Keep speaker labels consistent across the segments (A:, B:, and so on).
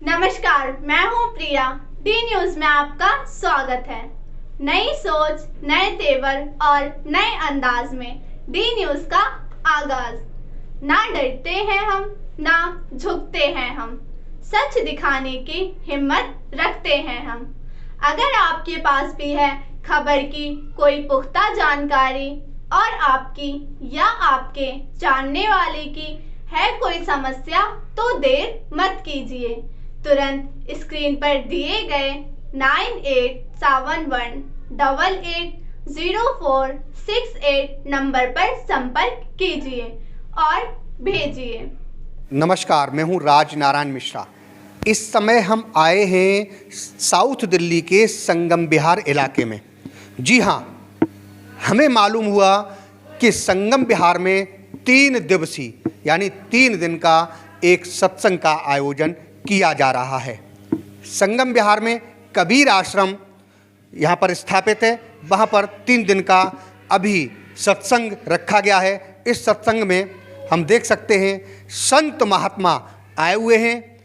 A: नमस्कार, मैं हूं प्रिया। डी न्यूज में आपका स्वागत है। नई सोच, नए तेवर और नए अंदाज में डी न्यूज का आगाज। ना डरते हैं हम, ना झुकते हैं हम, सच दिखाने की हिम्मत रखते हैं हम। अगर आपके पास भी है खबर की कोई पुख्ता जानकारी और आपकी या आपके जानने वाले की है कोई समस्या, तो देर मत कीजिए। तुरंत स्क्रीन पर दिए गए 9871880468 नंबर पर संपर्क कीजिए और भेजिए।
B: नमस्कार, मैं हूं राज नारायण मिश्रा। इस समय हम आए हैं साउथ दिल्ली के संगम विहार इलाके में। जी हाँ, हमें मालूम हुआ कि संगम विहार में 3 दिवसीय यानी 3 दिन का एक सत्संग का आयोजन किया जा रहा है। संगम विहार में कबीर आश्रम यहाँ पर स्थापित है। वहाँ पर 3 दिन का अभी सत्संग रखा गया है। इस सत्संग में हम देख सकते हैं संत महात्मा आए हुए हैं।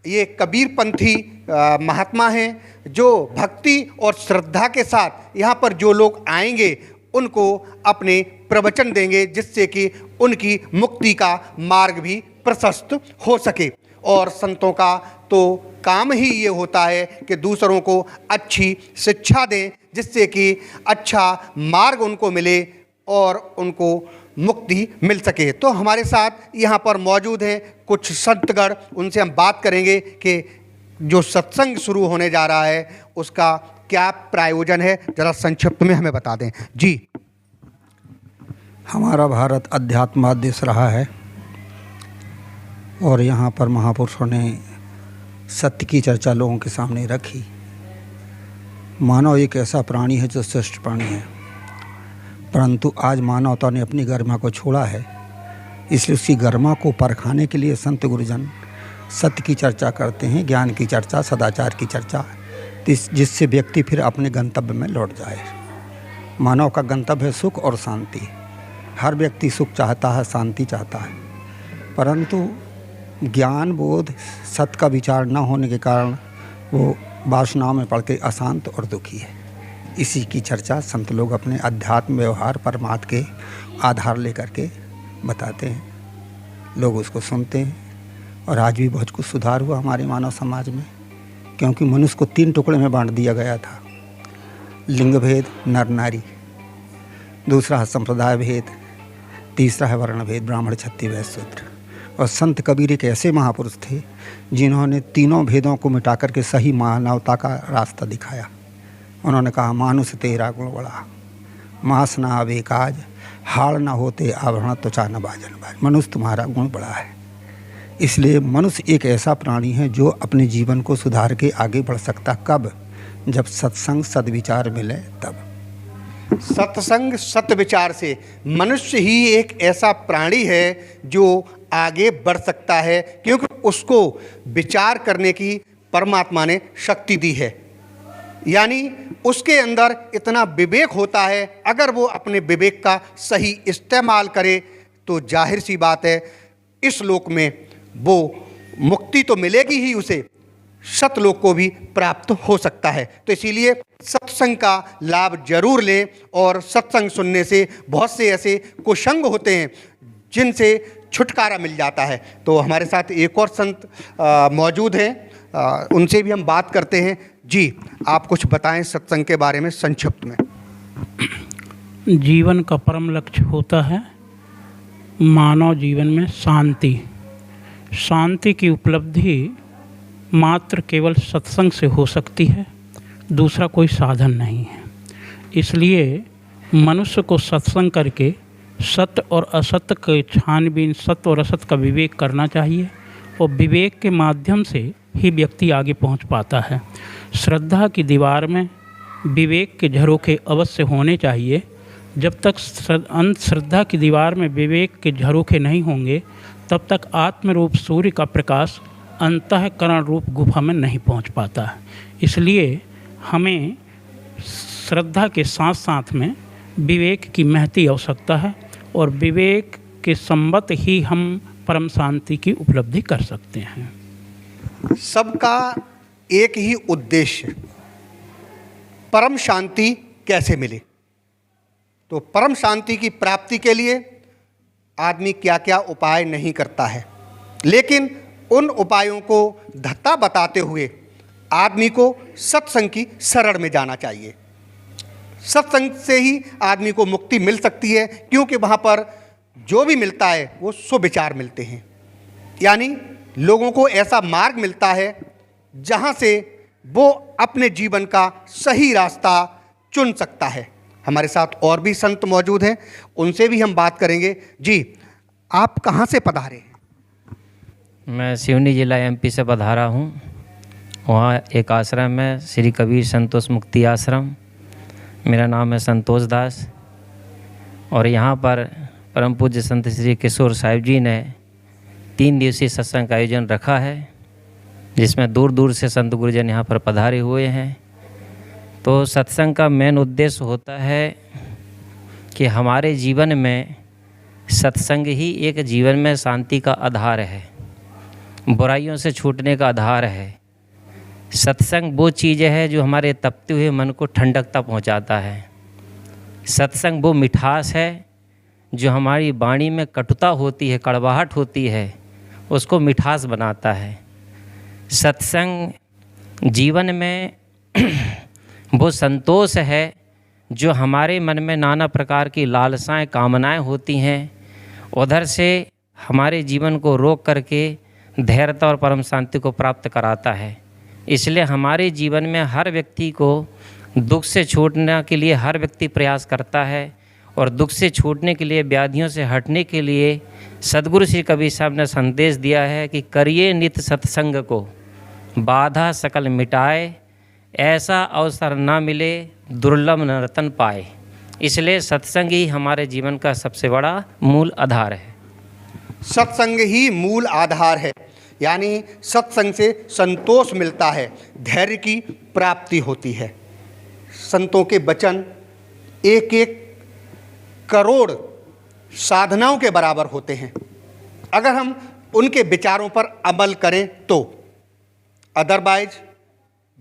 B: ये कबीरपंथी महात्मा हैं जो भक्ति और श्रद्धा के साथ यहाँ पर जो लोग आएंगे उनको अपने प्रवचन देंगे, जिससे कि उनकी मुक्ति का मार्ग भी प्रशस्त हो सके। और संतों का तो काम ही ये होता है कि दूसरों को अच्छी शिक्षा दें, जिससे कि अच्छा मार्ग उनको मिले और उनको मुक्ति मिल सके। तो हमारे साथ यहाँ पर मौजूद हैं कुछ संतगण। उनसे हम बात करेंगे कि जो सत्संग शुरू होने जा रहा है उसका क्या प्रायोजन है, ज़रा संक्षिप्त में हमें बता दें। जी,
C: हमारा भारत अध्यात्मवाद देश रहा है और यहाँ पर महापुरुषों ने सत्य की चर्चा लोगों के सामने रखी। मानव एक ऐसा प्राणी है जो श्रेष्ठ प्राणी है, परंतु आज मानवता ने अपनी गरिमा को छोड़ा है। इसलिए उसकी गरिमा को परखाने के लिए संत गुरुजन सत्य की चर्चा करते हैं, ज्ञान की चर्चा, सदाचार की चर्चा, जिससे व्यक्ति फिर अपने गंतव्य में लौट जाए। मानव का गंतव्य है सुख और शांति। हर व्यक्ति सुख चाहता है, शांति चाहता है, परंतु ज्ञान बोध सत्य का विचार न होने के कारण वो वासनाओं में पड़ के अशांत और दुखी है। इसी की चर्चा संत लोग अपने अध्यात्म व्यवहार परमात्मा के आधार लेकर के बताते हैं। लोग उसको सुनते हैं और आज भी बहुत कुछ सुधार हुआ हमारे मानव समाज में, क्योंकि मनुष्य को 3 टुकड़े में बांट दिया गया था। लिंग भेद, नर नारी, दूसरा है संप्रदाय भेद, तीसरा है वर्ण भेद, ब्राह्मण क्षत्रिय वैश्य शूद्र। और संत कबीर एक ऐसे महापुरुष थे जिन्होंने तीनों भेदों को मिटा करके सही मानवता का रास्ता दिखाया। उन्होंने कहा, मानुष तेरा गुण बड़ा, मांस ना आवे काज, हाड़ ना होते आभरण त्वचा न बाजन बाज। मनुष्य तुम्हारा गुण बड़ा है। इसलिए मनुष्य एक ऐसा प्राणी है जो अपने जीवन को सुधार के आगे बढ़ सकता। कब? जब सत्संग सद्विचार मिले तब।
B: सत्संग सत्विचार से मनुष्य ही एक ऐसा प्राणी है जो आगे बढ़ सकता है, क्योंकि उसको विचार करने की परमात्मा ने शक्ति दी है। यानी उसके अंदर इतना विवेक होता है। अगर वो अपने विवेक का सही इस्तेमाल करे तो जाहिर सी बात है इस लोक में वो मुक्ति तो मिलेगी ही, उसे सतलोक को भी प्राप्त हो सकता है। तो इसीलिए सत्संग का लाभ जरूर लें। और सत्संग सुनने से बहुत से ऐसे कुसंग होते हैं जिनसे छुटकारा मिल जाता है। तो हमारे साथ एक और संत मौजूद हैं, उनसे भी हम बात करते हैं। जी, आप कुछ बताएं सत्संग के बारे में संक्षिप्त में।
D: जीवन का परम लक्ष्य होता है मानव जीवन में शांति। शांति की उपलब्धि मात्र केवल सत्संग से हो सकती है, दूसरा कोई साधन नहीं है। इसलिए मनुष्य को सत्संग करके सत्य और असत्य के छानबीन, सत्य और असत्य का विवेक करना चाहिए और विवेक के माध्यम से ही व्यक्ति आगे पहुंच पाता है। श्रद्धा की दीवार में विवेक के झरोखे अवश्य होने चाहिए। जब तक अंधश्रद्धा की दीवार में विवेक के झरोखे नहीं होंगे तब तक आत्मरूप सूर्य का प्रकाश अंतःकरण रूप गुफा में नहीं पहुंच पाता है। इसलिए हमें श्रद्धा के साथ साथ में विवेक की महती आवश्यकता है और विवेक के संबत ही हम परम शांति की उपलब्धि कर सकते हैं।
B: सबका एक ही उद्देश्य, परम शांति कैसे मिले। तो परम शांति की प्राप्ति के लिए आदमी क्या क्या उपाय नहीं करता है, लेकिन उन उपायों को धत्ता बताते हुए आदमी को सत्संग की शरण में जाना चाहिए। सत्संग से ही आदमी को मुक्ति मिल सकती है, क्योंकि वहाँ पर जो भी मिलता है वो सुविचार मिलते हैं, यानी लोगों को ऐसा मार्ग मिलता है जहाँ से वो अपने जीवन का सही रास्ता चुन सकता है। हमारे साथ और भी संत मौजूद हैं, उनसे भी हम बात करेंगे। जी, आप कहाँ से पधारे हैं?
E: मैं सिवनी जिला एमपी से पधारा हूँ। वहाँ एक आश्रम है श्री कबीर संतोष मुक्ति आश्रम। मेरा नाम है संतोष दास और यहाँ पर परम पूज्य संत श्री किशोर साहिब जी ने 3 दिवसीय सत्संग का आयोजन रखा है, जिसमें दूर दूर से संत गुरुजन यहाँ पर पधारे हुए हैं। तो सत्संग का मेन उद्देश्य होता है कि हमारे जीवन में सत्संग ही एक जीवन में शांति का आधार है, बुराइयों से छूटने का आधार है। सत्संग वो चीज़ है जो हमारे तपते हुए मन को ठंडकता पहुंचाता है। सत्संग वो मिठास है जो हमारी वाणी में कटुता होती है, कड़वाहट होती है, उसको मिठास बनाता है। सत्संग जीवन में वो संतोष है जो हमारे मन में नाना प्रकार की लालसाएं, कामनाएं होती हैं, उधर से हमारे जीवन को रोक करके धैर्यता और परम शांति को प्राप्त कराता है। इसलिए हमारे जीवन में हर व्यक्ति को दुख से छूटने के लिए हर व्यक्ति प्रयास करता है, और दुख से छूटने के लिए, व्याधियों से हटने के लिए सद्गुरु श्री कबीर साहब ने संदेश दिया है कि करिए नित सत्संग को, बाधा सकल मिटाए, ऐसा अवसर ना मिले दुर्लभ न रतन पाए। इसलिए सत्संग ही हमारे जीवन का सबसे बड़ा मूल आधार है।
B: सत्संग ही मूल आधार है, यानी सत्संग से संतोष मिलता है, धैर्य की प्राप्ति होती है। संतों के वचन 1-1 करोड़ साधनाओं के बराबर होते हैं। अगर हम उनके विचारों पर अमल करें तो, अदरवाइज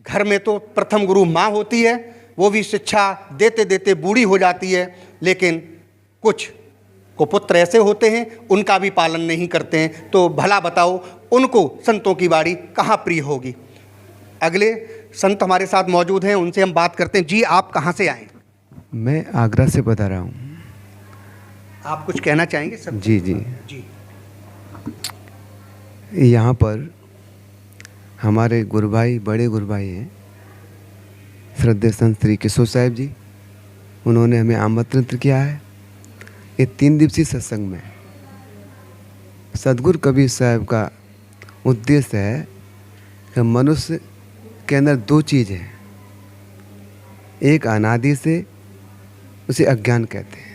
B: घर में तो प्रथम गुरु माँ होती है, वो भी शिक्षा देते देते बूढ़ी हो जाती है, लेकिन कुछ कुपुत्र ऐसे होते हैं उनका भी पालन नहीं करते हैं। तो भला बताओ उनको संतों की वाणी कहाँ प्रिय होगी। अगले संत हमारे साथ मौजूद हैं, उनसे हम बात करते हैं। जी, आप कहाँ से आए?
F: मैं आगरा से बता रहा हूँ।
B: आप कुछ कहना चाहेंगे सर?
F: जी जी
B: जी।
F: यहाँ पर हमारे गुरु भाई, बड़े गुरु भाई हैं श्रद्धेय संत श्री किशोर साहिब जी, उन्होंने हमें आमंत्रित किया है ये 3 दिवसीय सत्संग में। सद्गुरु कबीर साहब का उद्देश्य है कि मनुष्य के अंदर 2 चीज़ हैं। एक अनादि से, उसे अज्ञान कहते हैं।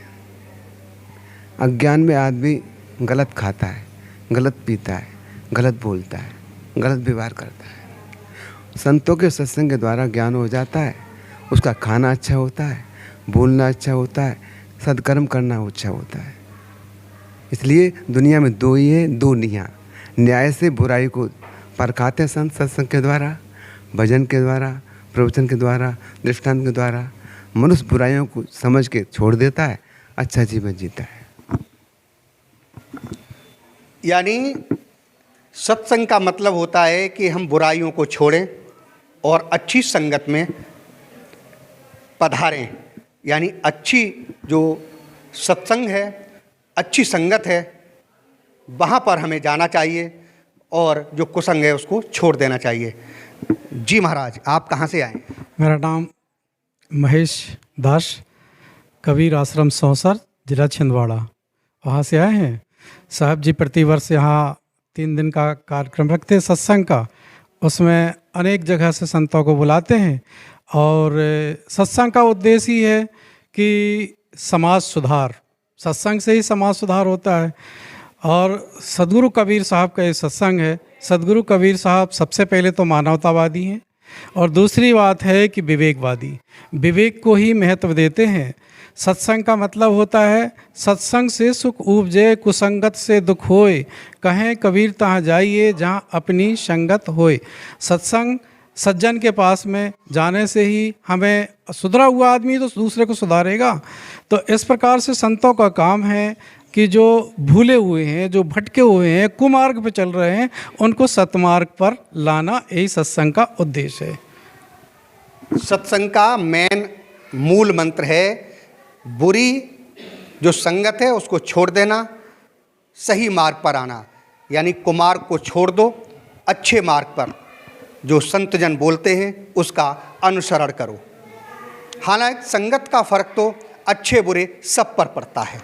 F: अज्ञान में आदमी गलत खाता है, गलत पीता है, गलत बोलता है, गलत व्यवहार करता है। संतों के सत्संग के द्वारा ज्ञान हो जाता है, उसका खाना अच्छा होता है, बोलना अच्छा होता है, सत्कर्म करना अच्छा होता है। इसलिए दुनिया में 2 ही है, 2 निया। न्याय से बुराई को परखाते हैं संत सत्संग के द्वारा, भजन के द्वारा, प्रवचन के द्वारा, दृष्टांत के द्वारा। मनुष्य बुराइयों को समझ के छोड़ देता है, अच्छा जीवन जीता है।
B: यानी सत्संग का मतलब होता है कि हम बुराइयों को छोड़ें और अच्छी संगत में पधारें। यानी अच्छी जो सत्संग है, अच्छी संगत है, वहाँ पर हमें जाना चाहिए और जो कुसंग है उसको छोड़ देना चाहिए। जी महाराज, आप कहाँ से आए?
G: मेरा नाम महेश दास, कबीर आश्रम सौंसर, जिला छिंदवाड़ा, वहाँ से आए हैं। साहब जी प्रतिवर्ष यहाँ 3 दिन का कार्यक्रम रखते हैं सत्संग का, उसमें अनेक जगह से संतों को बुलाते हैं और सत्संग का उद्देश्य ही है कि समाज सुधार, सत्संग से ही समाज सुधार होता है। और सद्गुरु कबीर साहब का ये सत्संग है। सद्गुरु कबीर साहब सबसे पहले तो मानवतावादी हैं, और दूसरी बात है कि विवेकवादी विवेक को ही महत्व देते हैं। सत्संग का मतलब होता है सत्संग से सुख उपजे, कुसंगत से दुख होए, कहें कबीर तहाँ जाइए जहाँ अपनी संगत होए। सत्संग सज्जन के पास में जाने से ही हमें, सुधरा हुआ आदमी तो दूसरे को सुधारेगा। तो इस प्रकार से संतों का काम है कि जो भूले हुए हैं, जो भटके हुए हैं, कुमार्ग पे चल रहे हैं, उनको सतमार्ग पर लाना, यही सत्संग का उद्देश्य है।
B: सत्संग का मेन मूल मंत्र है बुरी जो संगत है उसको छोड़ देना, सही मार्ग पर आना, यानी कुमार्ग को छोड़ दो, अच्छे मार्ग पर जो संत जन बोलते हैं उसका अनुसरण करो। हालांकि संगत का फर्क तो अच्छे बुरे सब पर पड़ता है,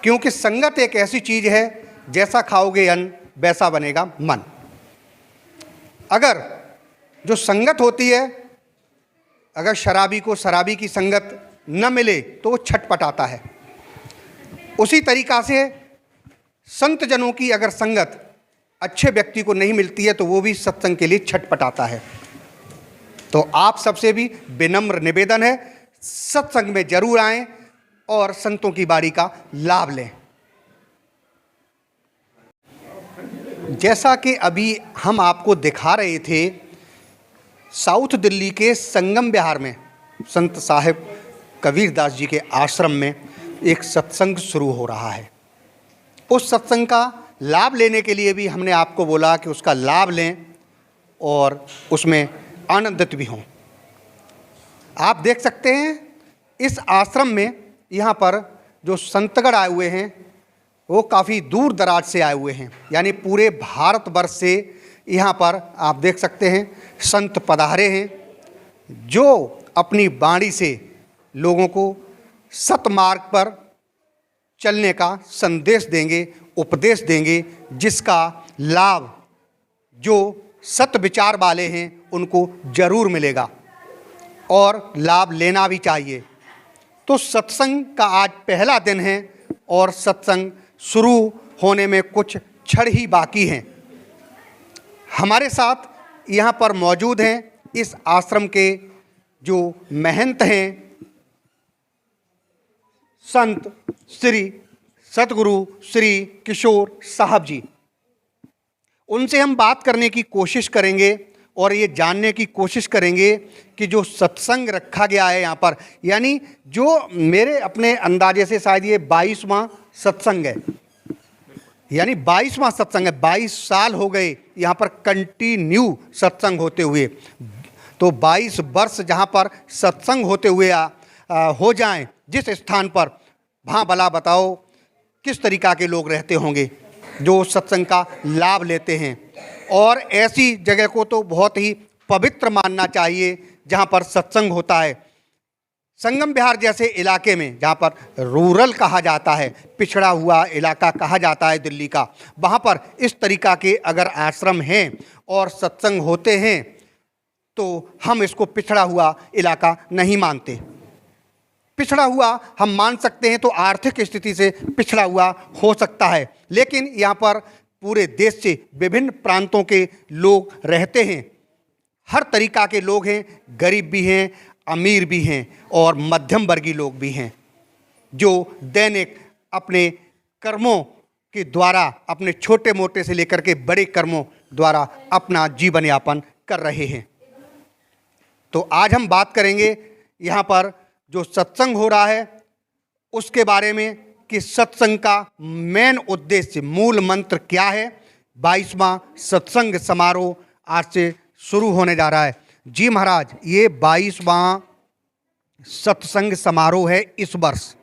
B: क्योंकि संगत एक ऐसी चीज़ है जैसा खाओगे अन्न वैसा बनेगा मन। अगर जो संगत होती है, अगर शराबी को शराबी की संगत न मिले तो वो छटपटाता है, उसी तरीक़ा से संत जनों की अगर संगत अच्छे व्यक्ति को नहीं मिलती है तो वो भी सत्संग के लिए छटपटाता है। तो आप सबसे भी विनम्र निवेदन है, सत्संग में जरूर आएं और संतों की बारी का लाभ लें। जैसा कि अभी हम आपको दिखा रहे थे, साउथ दिल्ली के संगम विहार में संत साहिब कबीरदास जी के आश्रम में एक सत्संग शुरू हो रहा है। उस सत्संग का लाभ लेने के लिए भी हमने आपको बोला कि उसका लाभ लें और उसमें आनंदित भी हों। आप देख सकते हैं इस आश्रम में यहाँ पर जो संतगण आए हुए हैं वो काफ़ी दूर दराज से आए हुए हैं, यानी पूरे भारतवर्ष से यहाँ पर आप देख सकते हैं संत पधारे हैं, जो अपनी वाणी से लोगों को सतमार्ग पर चलने का संदेश देंगे, उपदेश देंगे, जिसका लाभ जो सत विचार वाले हैं उनको जरूर मिलेगा और लाभ लेना भी चाहिए। तो सत्संग का आज पहला दिन है और सत्संग शुरू होने में कुछ क्षण ही बाकी हैं। हमारे साथ यहाँ पर मौजूद हैं इस आश्रम के जो महंत हैं संत श्री सतगुरु श्री किशोर साहब जी। उनसे हम बात करने की कोशिश करेंगे और ये जानने की कोशिश करेंगे कि जो सत्संग रखा गया है यहाँ पर, यानी जो मेरे अपने अंदाजे से शायद ये 22वां सत्संग है, यानी 22वां सत्संग है। 22 साल हो गए यहाँ पर कंटिन्यू सत्संग होते हुए। तो 22 वर्ष जहाँ पर सत्संग होते हुए हो जाएं जिस स्थान पर, वहाँ भला बताओ किस तरीक़ा के लोग रहते होंगे जो सत्संग का लाभ लेते हैं। और ऐसी जगह को तो बहुत ही पवित्र मानना चाहिए जहाँ पर सत्संग होता है। संगम विहार जैसे इलाके में जहाँ पर रूरल कहा जाता है, पिछड़ा हुआ इलाका कहा जाता है दिल्ली का, वहाँ पर इस तरीक़ा के अगर आश्रम हैं और सत्संग होते हैं तो हम इसको पिछड़ा हुआ इलाका नहीं मानते। पिछड़ा हुआ हम मान सकते हैं तो आर्थिक स्थिति से पिछड़ा हुआ हो सकता है, लेकिन यहाँ पर पूरे देश से विभिन्न प्रांतों के लोग रहते हैं। हर तरीक़ा के लोग हैं, गरीब भी हैं, अमीर भी हैं और मध्यम वर्गीय लोग भी हैं, जो दैनिक अपने कर्मों के द्वारा, अपने छोटे मोटे से लेकर के बड़े कर्मों द्वारा अपना जीवन यापन कर रहे हैं। तो आज हम बात करेंगे यहाँ पर जो सत्संग हो रहा है उसके बारे में कि सत्संग का मेन उद्देश्य, मूल मंत्र क्या है। 22वां सत्संग समारोह आज से शुरू होने जा रहा है। जी महाराज, ये 22वां सत्संग समारोह है इस वर्ष,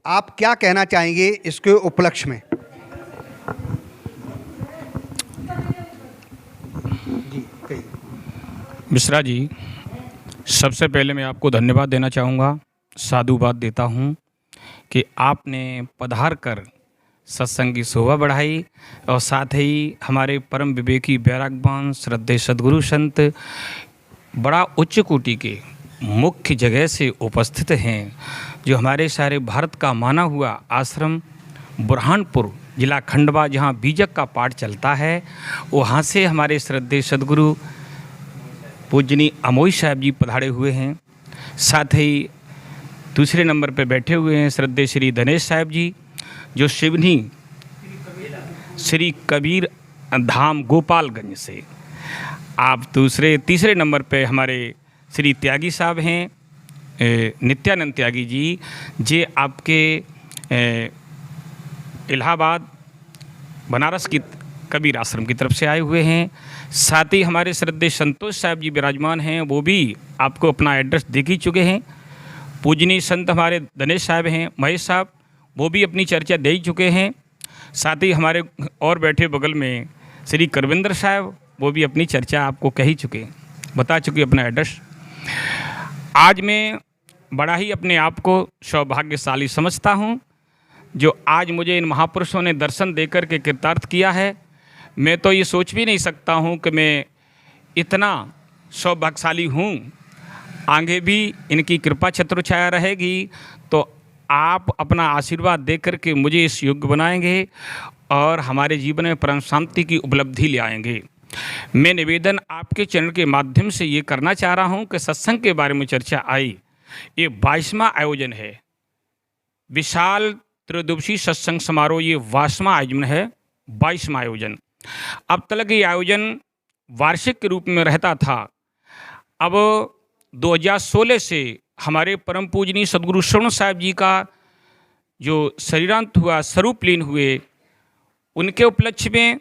B: आप क्या कहना चाहेंगे इसके उपलक्ष्य में?
H: मिश्रा जी, सबसे पहले मैं आपको धन्यवाद देना चाहूँगा, साधुवाद देता हूँ कि आपने पधार कर सत्संग की शोभा बढ़ाई और साथ ही हमारे परम विवेकी वैराग्यवान श्रद्धेय सद्गुरु संत बड़ा उच्च कोटि के मुख्य जगह से उपस्थित हैं, जो हमारे सारे भारत का माना हुआ आश्रम बुरहानपुर जिला खंडवा, जहाँ बीजक का पाठ चलता है, वहाँ से हमारे श्रद्धेय सद्गुरु पूजनीय अमोई साहब जी पधारे हुए हैं। साथ ही दूसरे नंबर पर बैठे हुए हैं श्रद्धेय श्री दिनेश साहब जी, जो सिवनी श्री कबीर धाम गोपालगंज से। आप तीसरे नंबर पे हमारे श्री त्यागी साहब हैं, नित्यानंद त्यागी जी, जे आपके इलाहाबाद बनारस की कबीर आश्रम की तरफ से आए हुए हैं। साथ ही हमारे श्रद्धेय संतोष साहब जी विराजमान हैं, वो भी आपको अपना एड्रेस दे ही चुके हैं। पूजनीय संत हमारे दिनेश साहब हैं, महेश साहब, वो भी अपनी चर्चा दे ही चुके हैं। साथ ही हमारे और बैठे बगल में श्री करविंदर साहब, वो भी अपनी चर्चा आपको कह ही चुके, बता चुके अपना एड्रेस। आज मैं बड़ा ही अपने आप को सौभाग्यशाली समझता हूँ जो आज मुझे इन महापुरुषों ने दर्शन देकर के कृतार्थ किया है। मैं तो ये सोच भी नहीं सकता हूँ कि मैं इतना सौभाग्यशाली हूँ। आगे भी इनकी कृपा छत्र छाया रहेगी, तो आप अपना आशीर्वाद दे करके मुझे इस योग्य बनाएंगे और हमारे जीवन में परम शांति की उपलब्धि ले आएंगे। मैं निवेदन आपके चैनल के माध्यम से ये करना चाह रहा हूँ कि सत्संग के बारे में चर्चा आई। ये 22वां आयोजन है, विशाल त्रयोदशी सत्संग समारोह, ये 22वां आयोजन है, 22वां आयोजन। अब तक ये आयोजन वार्षिक के रूप में रहता था। अब 2016 से हमारे परम पूजनीय सदगुरु श्रवण साहब जी का जो शरीरांत हुआ, स्वरूप लीन हुए, उनके उपलक्ष्य में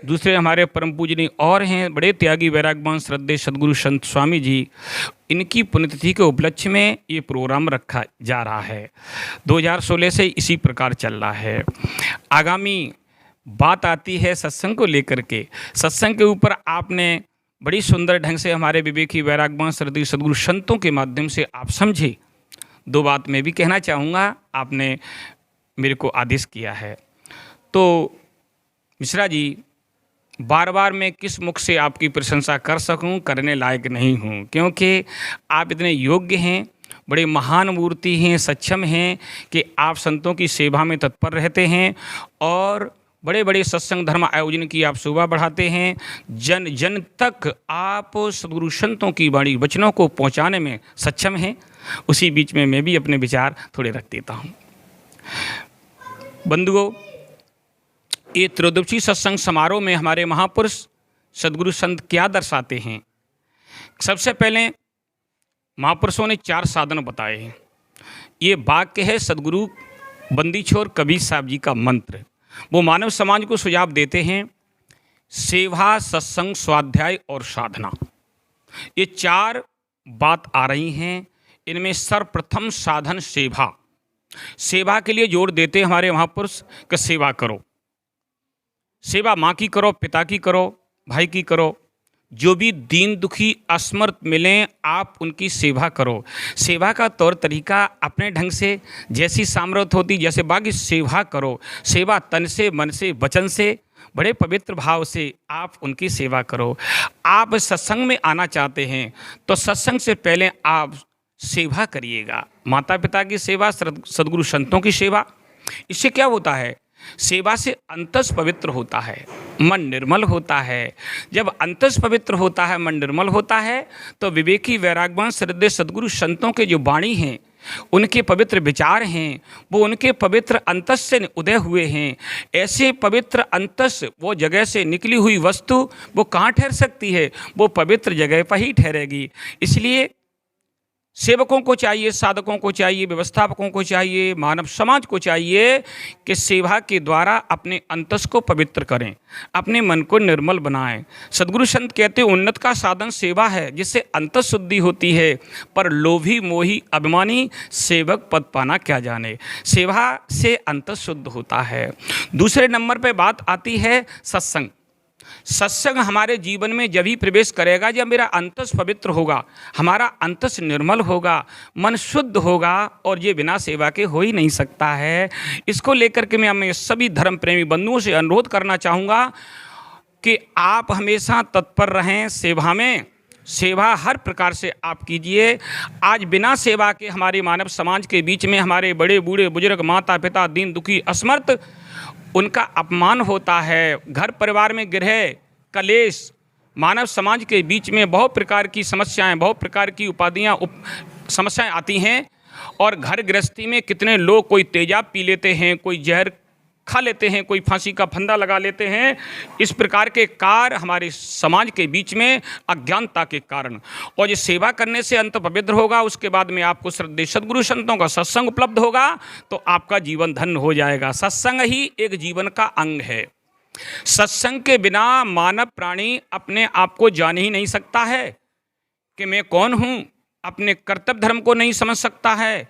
H: दूसरे हमारे परम पूजनीय और हैं बड़े त्यागी वैरागवान श्रद्धेय सदगुरु संत स्वामी जी, इनकी पुण्यतिथि के उपलक्ष्य में ये प्रोग्राम रखा जा रहा है। 2016 से इसी प्रकार चल रहा है। आगामी बात आती है सत्संग को लेकर के। सत्संग के ऊपर आपने बड़ी सुंदर ढंग से हमारे विवेकी वैरागवान श्रद्धेय सदगुरु संतों के माध्यम से आप समझे। 2 बात मैं भी कहना चाहूँगा, आपने मेरे को आदेश किया है। तो मिश्रा जी, बार बार मैं किस मुख से आपकी प्रशंसा कर सकूं, करने लायक नहीं हूं, क्योंकि आप इतने योग्य हैं, बड़े महान मूर्ति हैं, सक्षम हैं कि आप संतों की सेवा में तत्पर रहते हैं और बड़े बड़े सत्संग धर्म आयोजन की आप शोभा बढ़ाते हैं। जन जन तक आप सदगुरु संतों की वाणी वचनों को पहुंचाने में सक्षम हैं। उसी बीच में मैं भी अपने विचार थोड़े रख देता हूं। बंधुओं, ये त्रयोदशी सत्संग समारोह में हमारे महापुरुष सदगुरु संत क्या दर्शाते हैं। सबसे पहले महापुरुषों ने 4 साधन बताए हैं। ये वाक्य है सदगुरु बंदी छोर कबीर साहब जी का मंत्र। वो मानव समाज को सुझाव देते हैं, सेवा, सत्संग, स्वाध्याय और साधना, ये 4 बात आ रही हैं। इनमें सर्वप्रथम साधन सेवा। सेवा के लिए जोर देते हैं हमारे महापुरुष कि सेवा करो। सेवा माँ की करो, पिता की करो, भाई की करो, जो भी दीन दुखी असमर्थ मिलें आप उनकी सेवा करो। सेवा का तौर तरीका अपने ढंग से, जैसी सामर्थ्य होती जैसे बाकी सेवा करो। सेवा तन से, मन से, वचन से, बड़े पवित्र भाव से आप उनकी सेवा करो। आप सत्संग में आना चाहते हैं तो सत्संग से पहले आप सेवा करिएगा। माता पिता की सेवा, सदगुरु संतों की सेवा। इससे क्या होता है? सेवा से अंतस पवित्र होता है, मन निर्मल होता है। जब अंतस पवित्र होता है, मन निर्मल होता है, तो विवेकी वैरागवान श्रद्धेय सदगुरु संतों के जो वाणी हैं, उनके पवित्र विचार हैं, वो उनके पवित्र अंतस से उदय हुए हैं। ऐसे पवित्र अंतस, वो जगह से निकली हुई वस्तु वो कहाँ ठहर सकती है? वो पवित्र जगह पर ही ठहरेगी। इसलिए सेवकों को चाहिए, साधकों को चाहिए, व्यवस्थापकों को चाहिए, मानव समाज को चाहिए कि सेवा के द्वारा अपने अंतस को पवित्र करें, अपने मन को निर्मल बनाएं। सदगुरु संत कहते हैं उन्नत का साधन सेवा है, जिससे अंतस शुद्धि होती है। पर लोभी मोही अभिमानी सेवक पद पाना क्या जाने। सेवा से अंतस शुद्ध होता है। दूसरे नंबर पर बात आती है सत्संग। सत्संग हमारे जीवन में जब ही प्रवेश करेगा जब मेरा अंतस पवित्र होगा, हमारा अंतस निर्मल होगा, मन शुद्ध होगा, और ये बिना सेवा के हो ही नहीं सकता है। इसको लेकर के मैं सभी धर्म प्रेमी बंधुओं से अनुरोध करना चाहूँगा कि आप हमेशा तत्पर रहें सेवा में। सेवा हर प्रकार से आप कीजिए। आज बिना सेवा के हमारे मानव समाज के बीच में हमारे बड़े बूढ़े बुजुर्ग, माता पिता, दीन दुखी, असमर्थ, उनका अपमान होता है। घर परिवार में गिरह कलेश, मानव समाज के बीच में बहुत प्रकार की समस्याएं, बहुत प्रकार की समस्याएं आती हैं। और घर गृहस्थी में कितने लोग कोई तेजाब पी लेते हैं, कोई जहर खा लेते हैं, कोई फांसी का फंदा लगा लेते हैं। इस प्रकार के कार्य हमारे समाज के बीच में अज्ञानता के कारण। और ये सेवा करने से अंत पवित्र होगा, उसके बाद में आपको श्रद्धेय सद्गुरु संतों का सत्संग उपलब्ध होगा तो आपका जीवन धन्य हो जाएगा। सत्संग ही एक जीवन का अंग है। सत्संग के बिना मानव प्राणी अपने आप को जान ही नहीं सकता है कि मैं कौन हूँ, अपने कर्तव्य धर्म को नहीं समझ सकता है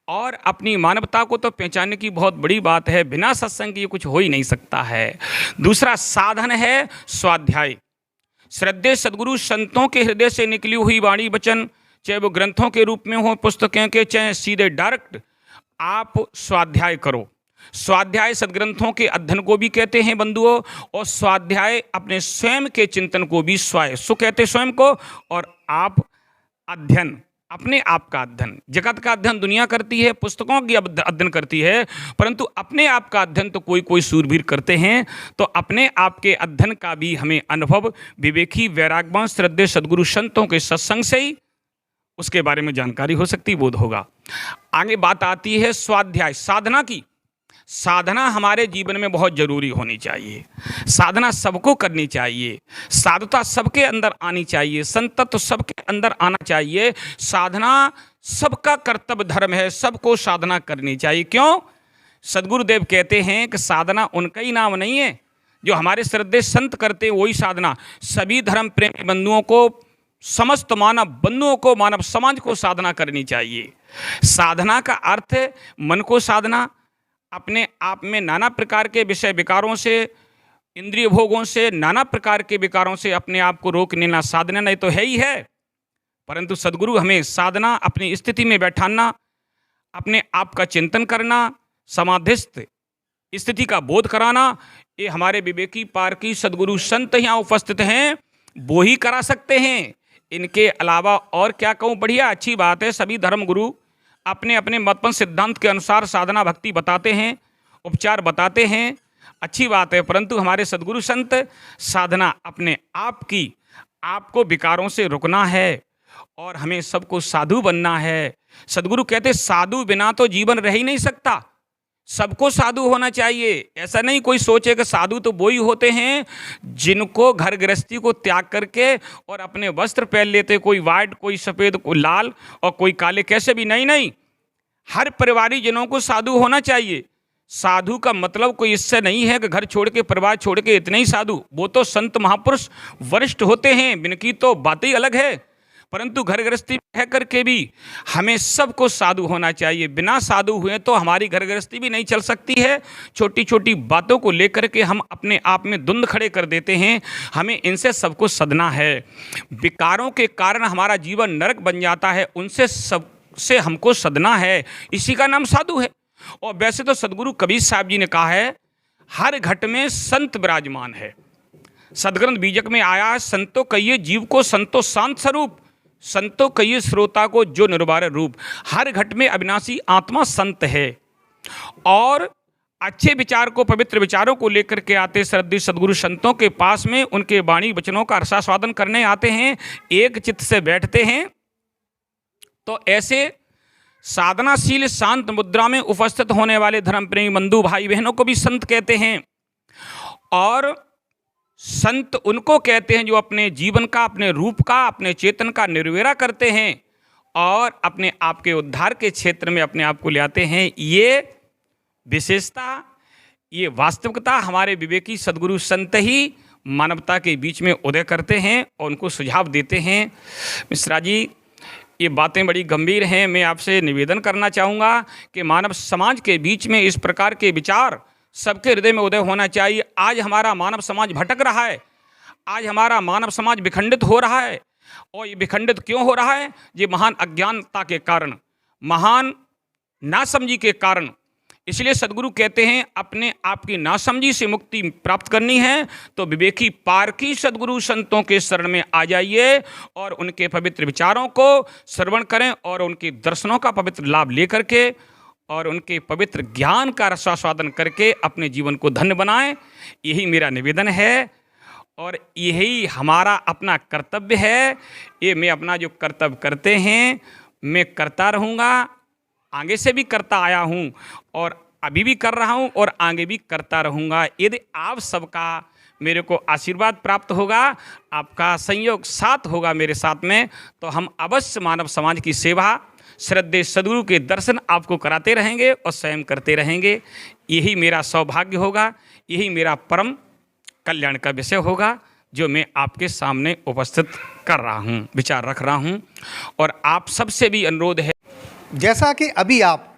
H: और अपनी मानवता को तो पहचानने की बहुत बड़ी बात है। बिना सत्संग के कुछ हो ही नहीं सकता है। दूसरा साधन है स्वाध्याय। श्रद्धेय सद्गुरु संतों के हृदय से निकली हुई वाणी वचन, चाहे वो ग्रंथों के रूप में हो, पुस्तकें के, चाहे सीधे डायरेक्ट, आप स्वाध्याय करो। स्वाध्याय सदग्रंथों के अध्ययन को भी कहते हैं बंधुओं, और स्वाध्याय अपने स्वयं के चिंतन को भी सु कहते स्वयं को। और आप अध्ययन, अपने आप का अध्ययन, जगत का अध्ययन दुनिया करती है, पुस्तकों की अध्ययन करती है, परंतु अपने आप का अध्ययन तो कोई सूरवीर करते हैं। तो अपने आप के अध्ययन का भी हमें अनुभव विवेकी वैरागवान श्रद्धेय सद्गुरु संतों के सत्संग से ही उसके बारे में जानकारी हो सकती, बोध होगा। आगे बात आती है स्वाध्याय, साधना की। साधना हमारे जीवन में बहुत जरूरी होनी चाहिए। साधना सबको करनी चाहिए, साधुता सबके अंदर आनी चाहिए, संतत्व सबके अंदर आना चाहिए। साधना सबका कर्तव्य धर्म है, सबको साधना करनी चाहिए। क्यों? सद्गुरुदेव कहते हैं कि साधना उनका ही नाम नहीं है, जो हमारे श्रद्धेय संत करते हैं वही साधना। सभी धर्म प्रेमी बंधुओं को, समस्त मानव बंधुओं को, मानव समाज को साधना करनी चाहिए। साधना का अर्थ है मन को साधना, अपने आप में नाना प्रकार के विषय विकारों से, इंद्रिय भोगों से, नाना प्रकार के विकारों से अपने आप को रोक लेना साधना नहीं तो है ही है। परंतु सद्गुरु हमें साधना, अपनी स्थिति में बैठाना, अपने आप का चिंतन करना, समाधिस्थ स्थिति का बोध कराना, ये हमारे विवेकी पारकी सद्गुरु संत यहाँ उपस्थित हैं, वो ही करा सकते हैं। इनके अलावा और क्या कहूँ। बढ़िया, अच्छी बात है, सभी धर्म गुरु अपने अपने मतपन सिद्धांत के अनुसार साधना भक्ति बताते हैं, उपचार बताते हैं, अच्छी बात है। परंतु हमारे सद्गुरु संत साधना अपने आप की, आपको विकारों से रुकना है और हमें सबको साधु बनना है। सद्गुरु कहते साधु बिना तो जीवन रह ही नहीं सकता, सबको साधु होना चाहिए। ऐसा नहीं कोई सोचे कि साधु तो वो ही होते हैं जिनको घर गृहस्थी को त्याग करके और अपने वस्त्र पहन लेते, कोई वाइट, कोई सफ़ेद, कोई लाल और कोई काले, कैसे भी नहीं। हर परिवारी जनों को साधु होना चाहिए। साधु का मतलब कोई इससे नहीं है कि घर छोड़ के, परिवार छोड़ के इतने ही साधु, वो तो संत महापुरुष वरिष्ठ होते हैं, इनकी तो बात ही अलग है। परंतु घर गृहस्थी रह करके भी हमें सबको साधु होना चाहिए। बिना साधु हुए तो हमारी घर गृहस्थी भी नहीं चल सकती है। छोटी छोटी बातों को लेकर के हम अपने आप में द्वंद खड़े कर देते हैं, हमें इनसे सबको सदना है। विकारों के कारण हमारा जीवन नरक बन जाता है, उनसे सबसे हमको सदना है, इसी का नाम साधु है। और वैसे तो सदगुरु कबीर साहब जी ने कहा है, हर घट में संत विराजमान है। सदग्रंथ बीजक में आया है, संतो कहिए जीव को संतो शांत स्वरूप, संतो कहिए श्रोता को जो निर्वार रूप। हर घट में अविनाशी आत्मा संत है और अच्छे विचार को, पवित्र विचारों को लेकर के आते श्रद्धेय सद्गुरु संतों के पास में, उनके वाणी वचनों का रसास्वादन करने आते हैं, एक चित्त से बैठते हैं। तो ऐसे साधनाशील शांत मुद्रा में उपस्थित होने वाले धर्म प्रेमी बंधु भाई बहनों को भी संत कहते हैं। और संत उनको कहते हैं जो अपने जीवन का, अपने रूप का, अपने चेतन का निर्वेरा करते हैं और अपने आप के उद्धार के क्षेत्र में अपने आप को ले आते हैं। ये विशेषता, ये वास्तविकता हमारे विवेकी सद्गुरु संत ही मानवता के बीच में उदय करते हैं और उनको सुझाव देते हैं। मिश्रा जी, ये बातें बड़ी गंभीर हैं। मैं आपसे निवेदन करना चाहूँगा कि मानव समाज के बीच में इस प्रकार के विचार सबके हृदय में उदय होना चाहिए। आज हमारा मानव समाज भटक रहा है, आज हमारा मानव समाज विखंडित हो रहा है। और ये विखंडित क्यों हो रहा है? ये महान अज्ञानता के कारण, महान नासमझी के कारण। इसलिए सद्गुरु कहते हैं अपने आप की नासमझी से मुक्ति प्राप्त करनी है तो विवेकी पारकी सद्गुरु संतों के शरण में आ जाइए और उनके पवित्र विचारों को श्रवण करें और उनके दर्शनों का पवित्र लाभ लेकर के और उनके पवित्र ज्ञान का रसास्वादन करके अपने जीवन को धन्य बनाएं। यही मेरा निवेदन है। और यही हमारा अपना कर्तव्य है। ये मैं अपना जो कर्तव्य करते हैं मैं करता रहूँगा, आगे से भी करता आया हूँ और अभी भी कर रहा हूँ और आगे भी करता रहूँगा। यदि आप सबका मेरे को आशीर्वाद प्राप्त होगा, आपका संयोग साथ होगा मेरे साथ में, तो हम अवश्य मानव समाज की सेवा, श्रद्धेय सद्गुरु के दर्शन आपको कराते रहेंगे और स्वयं करते रहेंगे। यही मेरा सौभाग्य होगा, यही मेरा परम कल्याण का विषय होगा जो मैं आपके सामने उपस्थित कर रहा हूँ, विचार रख रहा हूँ। और आप सबसे भी अनुरोध है,
B: जैसा कि अभी आप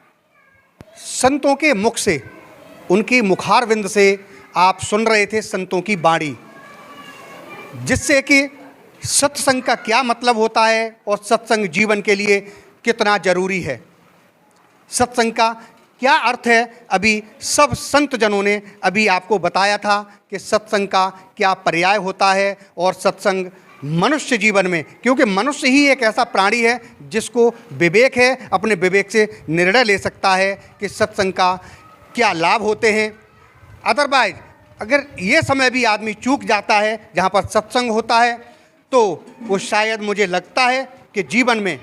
B: संतों के मुख से, उनकी मुखारविंद से आप सुन रहे थे संतों की बाणी, जिससे कि सत्संग का क्या मतलब होता है और सत्संग जीवन के लिए कितना जरूरी है, सत्संग का क्या अर्थ है। अभी सब संत जनों ने अभी आपको बताया था कि सत्संग का क्या पर्याय होता है और सत्संग मनुष्य जीवन में, क्योंकि मनुष्य ही एक ऐसा प्राणी है जिसको विवेक है, अपने विवेक से निर्णय ले सकता है कि सत्संग का क्या लाभ होते हैं। अदरवाइज अगर ये समय भी आदमी चूक जाता है जहाँ पर सत्संग होता है, तो वो शायद, मुझे लगता है कि जीवन में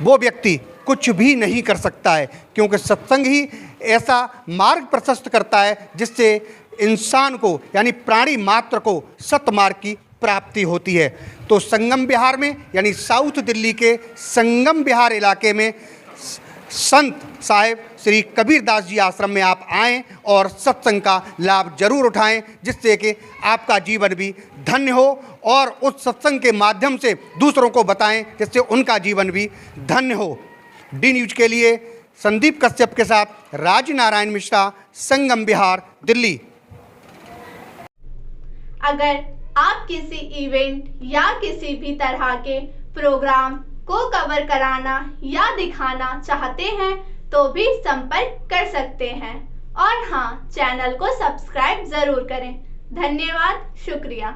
B: वो व्यक्ति कुछ भी नहीं कर सकता है, क्योंकि सत्संग ही ऐसा मार्ग प्रशस्त करता है जिससे इंसान को, यानी प्राणी मात्र को सतमार्ग की प्राप्ति होती है। तो संगम विहार में, यानी साउथ दिल्ली के संगम विहार इलाके में संत साहिब श्री कबीरदास जी आश्रम में आप आएं और सत्संग का लाभ जरूर उठाएं, जिससे कि आपका जीवन भी धन्य हो और उस सत्संग के माध्यम से दूसरों को बताएं, जिससे उनका जीवन भी धन्य हो। डी न्यूज के लिए संदीप कश्यप के साथ राज नारायण मिश्रा, संगम विहार, दिल्ली।
A: अगर आप किसी इवेंट या किसी भी तरह के प्रोग्राम को कवर कराना या दिखाना चाहते हैं तो भी संपर्क कर सकते हैं। और हाँ, चैनल को सब्सक्राइब जरूर करें। धन्यवाद, शुक्रिया।